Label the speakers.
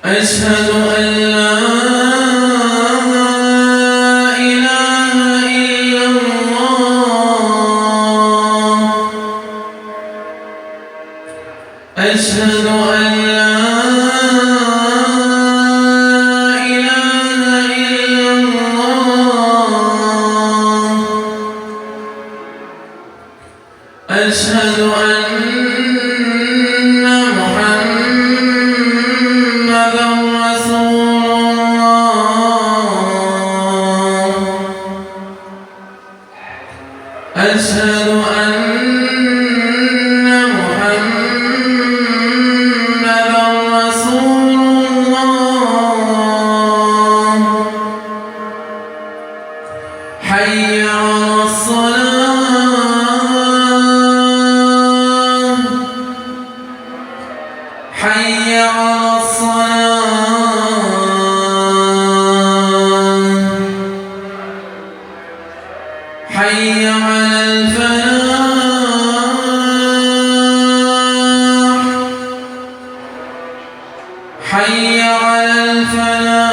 Speaker 1: أشهد أن لا إله إلا الله أشهد أن لا إله إلا الله أشهد أن أشهد أن محمدًا رسول الله حي على الصلاة حي على الصلاة حي على الفلاح حي على الفلاح